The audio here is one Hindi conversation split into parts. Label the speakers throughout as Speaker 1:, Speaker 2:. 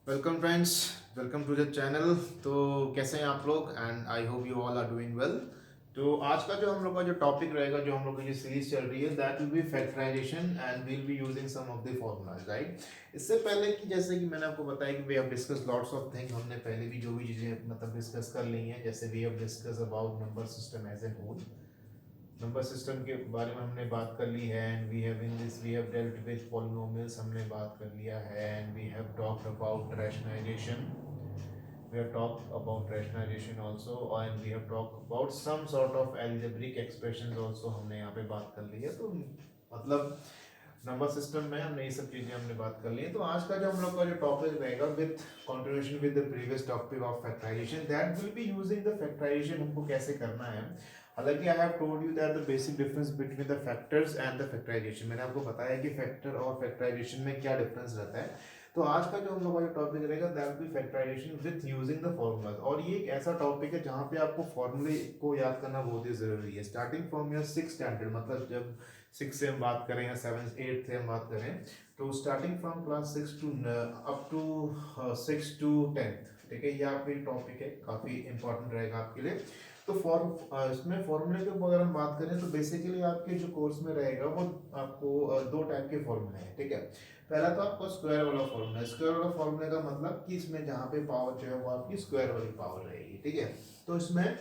Speaker 1: Welcome friends, welcome to the channel. तो कैसे हैं आप लोग? And I hope you all are doing well. तो आज का जो हम लोग का जो टॉपिक रहेगा, जो हम लोग की जो सीरीज चल रही है, that will be factorisation and we'll be using some of the formulas, right. इससे पहले कि जैसे कि मैंने आपको बताया कि we have discuss lots of thing, हमने पहले भी जो भी चीज़ें मतलब डिस्कस कर ली हैं, जैसे we have discuss about number system as a whole. Number system के बारे में हमने बात कर ली है and we have in this we have dealt with polynomials, हमने बात कर लिया है and we have talked about rationalisation, we have talked about rationalization also and we have talked about some sort of algebraic expressions also, हमने यहाँ पे बात कर ली है। तो मतलब नंबर सिस्टम में हमने ये सब चीजें हमने बात कर ली है। तो आज का जो हम लोग का जो टॉपिक रहेगा with continuation with the previous topic of factorisation, that will be using the factorisation, हमको कैसे करना है। हालांकि I have told you that the basic difference between the factors and the factorisation, मैंने आपको बताया कि फैक्टर और फैक्टराइजेशन में क्या डिफरेंस रहता है। तो आज का जो हम लोग का जो टॉपिक रहेगा that will be factorisation with using the formulas. और ये एक ऐसा टॉपिक है जहाँ पे आपको फॉर्मूले को याद करना बहुत ही जरूरी है। Starting from your 6th standard, मतलब जब 6 से हम बात करें या 7th 8th से हम बात करें, तो starting from class 6 to up to 6 to 10th, ठीक है, ये आपका टॉपिक है, काफी इंपॉर्टेंट रहेगा आपके लिए। तो इसमें फॉर्मूले के अगर हम बात करें तो बेसिकली आपके जो कोर्स में रहेगा वो आपको दो टाइप के फॉर्मूले हैं, ठीक है। पहला तो आपको स्क्वायर वाला फॉर्मूला, स्क्वायर वाला फॉर्मूले का मतलब कि इसमें जहाँ पे पावर जो है वो आपकी स्क्वायर वाली पावर रहेगी, ठीक है। तो इसमें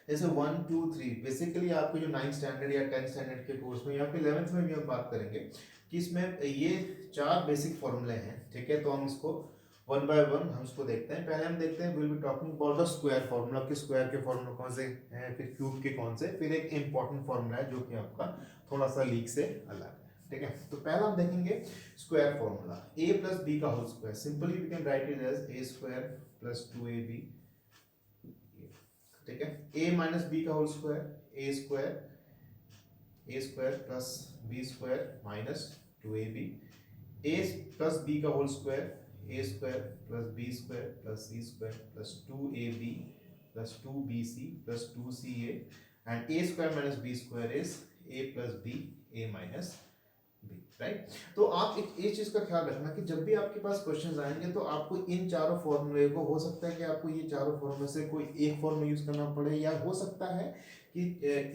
Speaker 1: जैसे 1 2 3 बेसिकली आपको जो 9th स्टैंडर्ड या 10th स्टैंडर्ड के कोर्स में या फिर 11th में भी हम बात करेंगे कि इसमें ये चार बेसिक फॉर्मूले हैं, ठीक है। तो हम इसको वन बाय वन हम इसको देखते हैं। पहले हम देखते हैं, will be talking about the square formula, कि स्क्वायर के फार्मूला कौन से हैं, फिर क्यूब के कौन से, फिर एक इंपॉर्टेंट फार्मूला है जो कि आपका थोड़ा सा लीक से अलग है, ठीक है। तो पहला हम देखेंगे square formula, a plus B का whole square. Simply we can write it as a square plus 2ab, ठीक है। a माइनस बी का whole square, A square plus B square minus 2ab, a plus B का whole square, A square plus B square plus C square plus 2ab plus 2bc plus 2ca, and a square minus B square is a plus B, a minus B, right. तो आप एक चीज का ख्याल रखना कि जब भी आपके पास क्वेश्चंस आएंगे तो आपको इन चारों फॉर्मूले को, हो सकता है कि आपको ये चारों फॉर्मूले से कोई एक फॉर्मूला यूज करना पड़े, या हो सकता है कि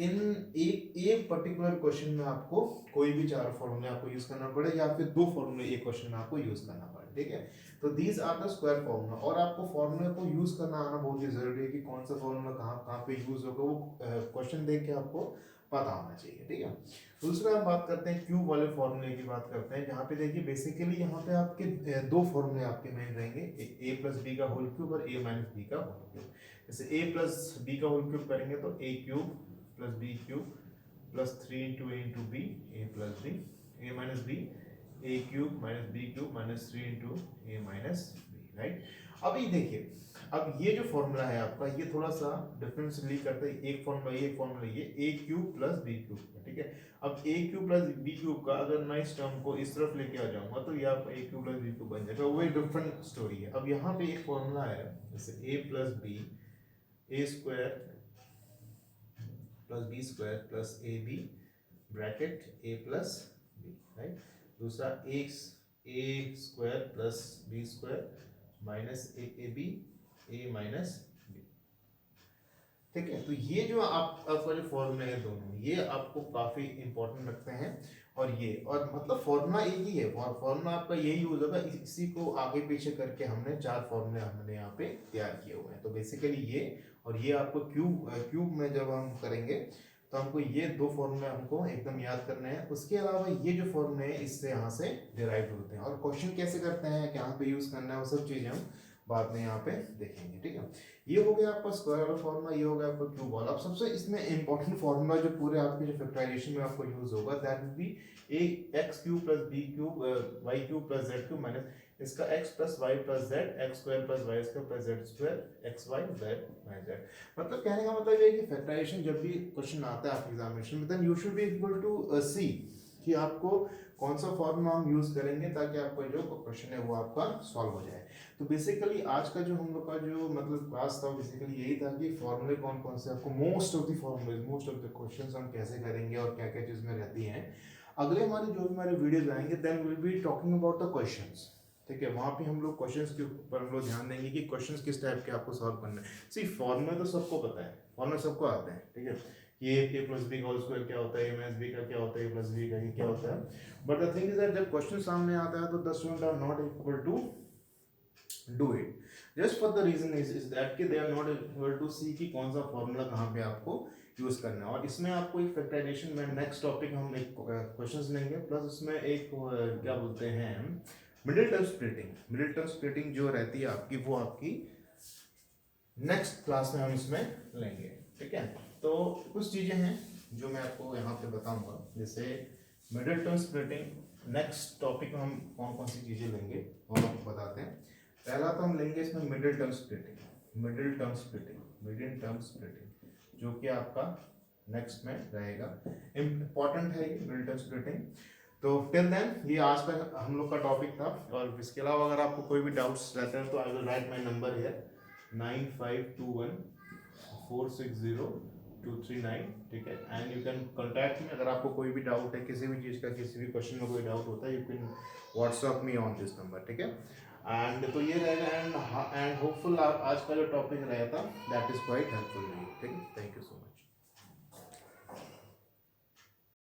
Speaker 1: इन एक पर्टिकुलर क्वेश्चन में आपको कोई भी चार फॉर्मूले आपको यूज करना पड़े, या फिर दो फॉर्मूले एक क्वेश्चन में आपको यूज करना पड़े, ठीक है। तो these are the square formula, और आपको फॉर्मूले को यूज करना आना बहुत ही जरूरी है कि कौन सा फॉर्मूला कहाँ कहाँ पे यूज होगा, वो क्वेश्चन देख के आपको पता होना चाहिए, ठीक है। दूसरा हम बात करते हैं क्यूब वाले फॉर्मूले की बात करते हैं, जहाँ पे देखिए बेसिकली यहाँ पे आपके दो फॉर्मूले आपके मेन रहेंगे, ए प्लस बी का होल क्यूब और ए माइनस बी का होल क्यूब। जैसे ए प्लस बी का होल क्यूब करेंगे तो A cube plus B cube plus 3 into a into b, A plus B, A minus B, A cube minus B cube minus 3 into a minus B, right. अभी देखिए, अब ये जो फॉर्मूला है आपका, ये थोड़ा सा डिफरेंशियली करते हैं, एक फॉर्मूला ये, एक फॉर्मूला ये, ए क्यूब प्लस बी क्यूब, ठीक है। अब ए क्यूब प्लस बी क्यूब का अगर मैं इस टर्म को इस तरफ लेके आ जाऊंगा तो ये आपका ए क्यूब प्लस बी क्यूब बन जाएगा, वो एक डिफरेंट स्टोरी है। अब यहाँ पे एक फॉर्मूला है, जैसे A plus B, A square plus B square plus A B bracket A plus B, right. दूसरा A square plus B square minus A B, A minus B, ठीक है। तो ये जो आपका जो फॉर्मूला है दोनों, ये आपको काफी इंपॉर्टेंट लगते हैं। और मतलब फॉर्मूला एक ही है, फॉर्मूला आपका यही यूज होगा, इसी को आगे पीछे करके हमने चार फॉर्मूले हमने यहाँ पे तैयार किए हुए हैं। तो बेसिकली ये, और ये आपको क्यूब में जब हम करेंगे तो हमको ये दो फॉर्मूले हमको एकदम याद करने हैं। उसके अलावा ये जो फॉर्मूले हैं इससे यहाँ से डिराइव होते हैं, और क्वेश्चन कैसे करते हैं, कहाँ पे यूज करना है, वो सब चीजें हम बाद में यहाँ पे देखेंगे, ठीक है। ये हो गया आपका स्क्वायर वाला फॉर्मूला, ये हो गया आपका क्यूब वाला। अब सबसे इसमें इंपॉर्टेंट फॉर्मूला जो पूरे आपके जो फैक्टराइजेशन में आपको यूज होगा, that will be A X cube plus B cube Y cube plus Z cube minus इसका X plus Y plus Z, X square plus Y square plus Z square, X Y Z Y Z. मतलब कहने का मतलब ये है कि फैक्टराइजेशन जब भी क्वेश्चन आता है आपके एग्जामिनेशन में, then you should be able to see कि आपको कौन सा फॉर्मूला हम यूज करेंगे ताकि आपका जो क्वेश्चन है वो आपका सॉल्व हो जाए। तो बेसिकली आज का जो हम लोग का जो मतलब क्लास था, बेसिकली यही था कि फॉर्मूले कौन कौन से आपको, मोस्ट ऑफ द फॉर्मूले, मोस्ट ऑफ द क्वेश्चंस हम कैसे करेंगे और क्या क्या चीज में रहती हैं। अगले हमारे जो भी हमारे वीडियोस आएंगे, then will be talking about the questions, ठीक है, वहाँ पे हम लोग क्वेश्चंस के ऊपर हम लोग ध्यान देंगे कि क्वेश्चंस किस टाइप के आपको सॉल्व करना है। सी फॉर्मूला तो सबको पता है, फॉर्मूला सबको आते हैं, ठीक है, ये ए प्लस बी का होल स्क्वायर क्या होता है, ए माइनस बी का क्या होता है, ए प्लस बी का ये क्या होता है। But the thing is that जब क्वेश्चन सामने आता है तो the student are not equal to do it, just for the reason is that कि they are not able to see कि कौन सा फॉर्मूला कहाँ पे आपको यूज करना है। और इसमें आपको एक फैक्टराइजेशन में नेक्स्ट टॉपिक हम एक क्वेश्चंस लेंगे, प्लस उसमें एक क्या बोलते हैं middle term splitting. Middle term splitting जो रहती है आपकी, वो आपकी नेक्स्ट क्लास में हम इसमें लेंगे, ठीक है। तो कुछ चीज़ें हैं जो मैं आपको यहाँ पे बताऊंगा, जैसे middle term splitting next topic में हम कौन कौन सी चीज़ें लेंगे वो हम आपको बताते हैं। पहला तो हम लेंगे इसमें middle term splitting, middle term splitting, middle term splitting जो कि आपका नेक्स्ट में रहेगा, इम्पॉर्टेंट है ये मिडिल टर्म स्प्लिटिंग। तो टिल देन ये आज का हम लोग का टॉपिक था, और इसके अलावा अगर आपको कोई भी डाउट्स रहते हैं तो I will write my number here 9521460239, ठीक है, and you can contact me. अगर आपको कोई भी डाउट है किसी भी चीज़ का, किसी भी क्वेश्चन में कोई डाउट होता है, you can WhatsApp me on this number, ठीक है। एंड तो ये रहेगा, एंड होपफुल आज का जो टॉपिक रहेगा दैट इज क्वाइट हेल्पफुल, ठीक है। Thank you so much.